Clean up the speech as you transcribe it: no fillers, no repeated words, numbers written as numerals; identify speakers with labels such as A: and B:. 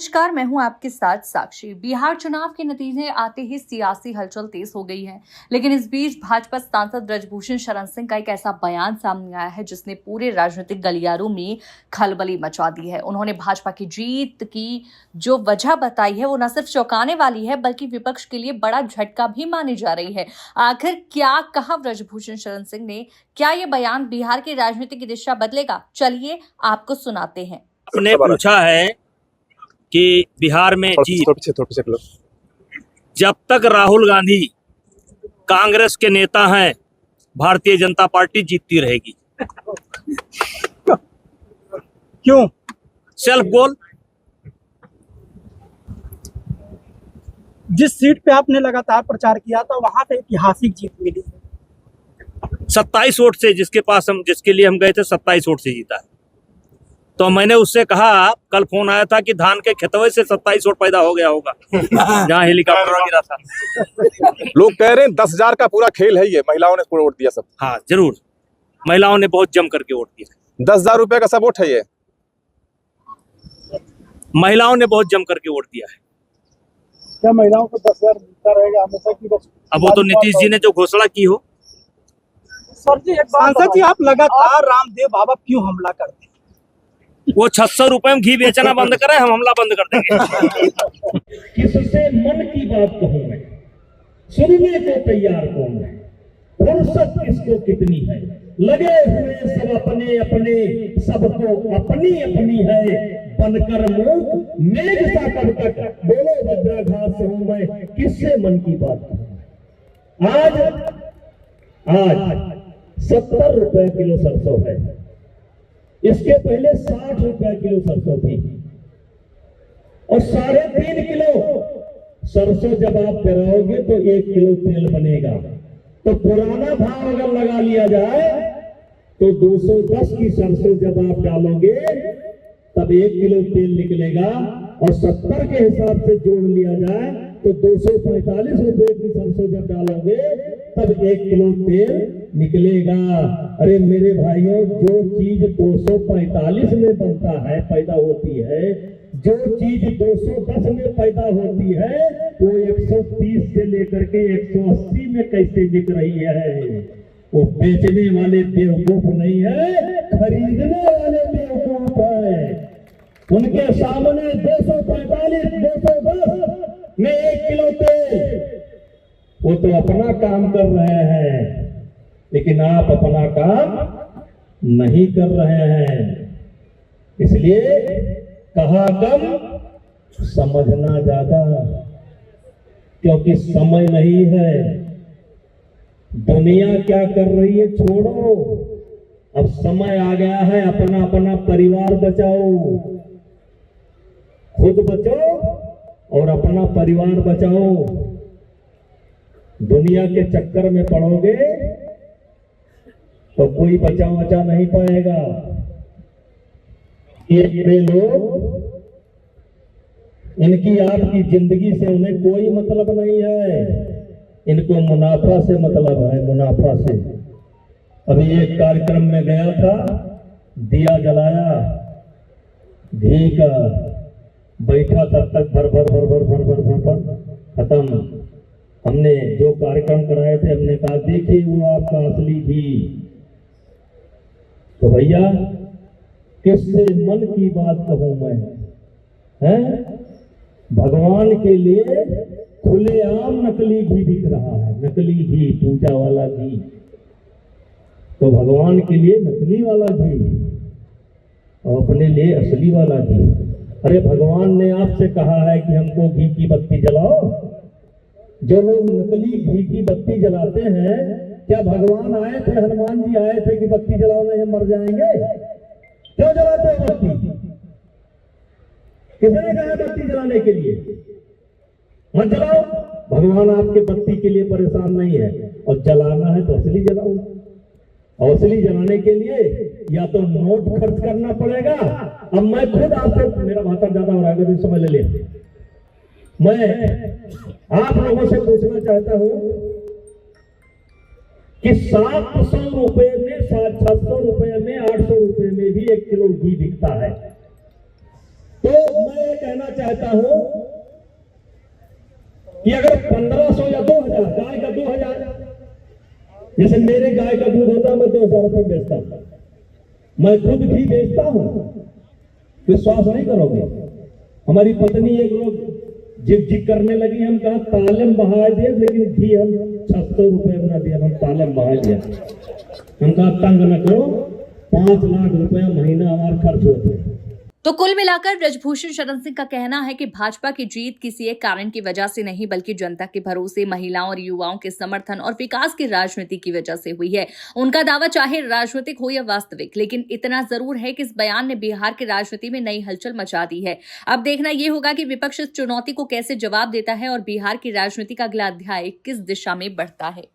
A: नमस्कार, मैं हूं आपके साथ साक्षी। बिहार चुनाव के नतीजे आते ही सियासी हलचल तेज हो गई है, लेकिन इस बीच भाजपा सांसद ब्रजभूषण शरण सिंह का एक ऐसा बयान सामने आया है जिसने पूरे राजनीतिक गलियारों में खलबली मचा दी है। उन्होंने भाजपा की जीत की जो वजह बताई है वो न सिर्फ चौंकाने वाली है बल्कि विपक्ष के लिए बड़ा झटका भी मानी जा रही है। आखिर क्या कहा ब्रजभूषण शरण सिंह ने? क्या ये बयान बिहार की राजनीति की दिशा बदलेगा? चलिए आपको सुनाते हैं।
B: आपने पूछा है कि बिहार में जीत, जब तक राहुल गांधी कांग्रेस के नेता हैं भारतीय जनता पार्टी जीतती रहेगी।
C: क्यों?
B: Self goal.
C: जिस सीट पे आपने लगातार प्रचार किया था वहां पे ऐतिहासिक जीत मिली
B: 27 वोट से, जिसके लिए हम गए थे 27 वोट से जीता है। तो मैंने उससे कहा, कल फोन आया था कि धान के खेतवे से 27 वोट पैदा हो गया होगा जहाँ हेलीकॉप्टर गिरा था।
D: लोग कह रहे हैं 10,000 का पूरा खेल है ये, महिलाओं ने पूरा वोट दिया सब।
B: हाँ जरूर, महिलाओं ने बहुत जम करके वोट दिया।
D: 10,000 रुपए का सब वोट है ये,
B: महिलाओं ने बहुत जम करके वोट दिया है।
C: क्या महिलाओं को 10,000 मिलता रहेगा हमेशा की?
B: अब वो तो नीतीश जी ने जो घोषणा की हो।
C: सर जी, सांसद जी, आप लगातार रामदेव बाबा क्यों हमला करते हैं?
B: वो 600 रुपए में घी बेचना बंद करे, हम हमला बंद कर देंगे।
E: किससे मन की बात कहूं मैं, सुनने को तैयार कौन है, फुर्सत किसको कितनी है, लगे हुए सब अपने अपने, सबको अपनी अपनी है, बनकर मूक मेघ सा कब तक, बोलो वज्राघात से हूं मैं, किससे मन की बात कहूं। आज 70 रुपए किलो सरसों है, इसके पहले 60 रुपए किलो सरसों थी, और 3.5 किलो सरसों जब आप पेराओगे तो 1 किलो तेल बनेगा। तो पुराना भाव अगर लगा लिया जाए तो 210 की सरसों जब आप डालोगे तब 1 किलो तेल निकलेगा, और 70 के हिसाब से जोड़ लिया जाए तो 245 रुपए की सरसों जब डालोगे तब 1 किलो तेल निकलेगा। अरे मेरे भाइयों, जो चीज 245 में बनता है, पैदा होती है, जो चीज 210 में पैदा होती है, वो 130 से लेकर के 180 में कैसे बिक रही है? वो बेचने वाले बेवकूफ नहीं है, खरीदने वाले बेवकूफ है। उनके सामने 245, 210 में 1 किलो तेल, वो तो अपना काम कर रहे हैं, लेकिन आप अपना काम नहीं कर रहे हैं। इसलिए कहा कम, समझना ज्यादा, क्योंकि समय नहीं है। दुनिया क्या कर रही है छोड़ो, अब समय आ गया है अपना अपना परिवार बचाओ, खुद बचो और अपना परिवार बचाओ। दुनिया के चक्कर में पड़ोगे तो कोई बचा नहीं पाएगा। ये लोग, इनकी आपकी जिंदगी से उन्हें कोई मतलब नहीं है, इनको मुनाफा से मतलब है, मुनाफा से। अभी एक कार्यक्रम में गया था, दिया जलाया घी का, बैठा तब तक भर खत्म। हमने जो कार्यक्रम कराए थे, हमने कहा देखिए वो आपका असली घी। तो भैया, किससे मन की बात कहूं मैं, हैं? भगवान के लिए खुलेआम नकली घी बिक रहा है, नकली घी, पूजा वाला घी। तो भगवान के लिए नकली वाला घी और अपने लिए असली वाला घी। अरे भगवान ने आपसे कहा है कि हमको घी की बत्ती जलाओ। जो लोग नकली घी की बत्ती जलाते हैं, क्या भगवान आए थे, हनुमान जी आए थे कि बत्ती जलाओ नहीं हम मर जाएंगे? क्यों जलाते हो बत्ती? किसने कहा बत्ती जलाने के लिए? मत जलाओ। भगवान आपके बत्ती के लिए परेशान नहीं है, और जलाना है तो असली जलाओ। और असली जलाने के लिए या तो नोट खर्च करना पड़ेगा। अब मैं खुद आपसे, मेरा भाषण ज्यादा हो रहा है तो समझ ले, मैं आप लोगों से पूछना चाहता हूं कि 700 रुपए में, 600 रुपए में, 800 रुपए में भी 1 किलो घी बिकता है। तो मैं कहना चाहता हूं कि अगर 1500 या 2000 गाय का 2000, जैसे मेरे गाय का दूध होता है मैं 2000 रुपये बेचता हूं, मैं खुद भी बेचता हूं, विश्वास नहीं करोगे। हमारी पत्नी एक रोज जिग करने लगी, हम कहा तालम बहा दिया, लेकिन घी हम 600 रुपये में दिया, हम तालम बहा दिया। हम कहा तंग न करो, 5 लाख रुपया महीना हमारा खर्च होता है।
A: तो कुल मिलाकर ब्रजभूषण शरण सिंह का कहना है कि भाजपा की जीत किसी एक कारण की वजह से नहीं, बल्कि जनता के भरोसे, महिलाओं और युवाओं के समर्थन और विकास की राजनीति की वजह से हुई है। उनका दावा चाहे राजनीतिक हो या वास्तविक, लेकिन इतना जरूर है कि इस बयान ने बिहार की राजनीति में नई हलचल मचा दी है। अब देखना यह होगा कि विपक्ष इस चुनौती को कैसे जवाब देता है और बिहार की राजनीति का अगला अध्याय किस दिशा में बढ़ता है।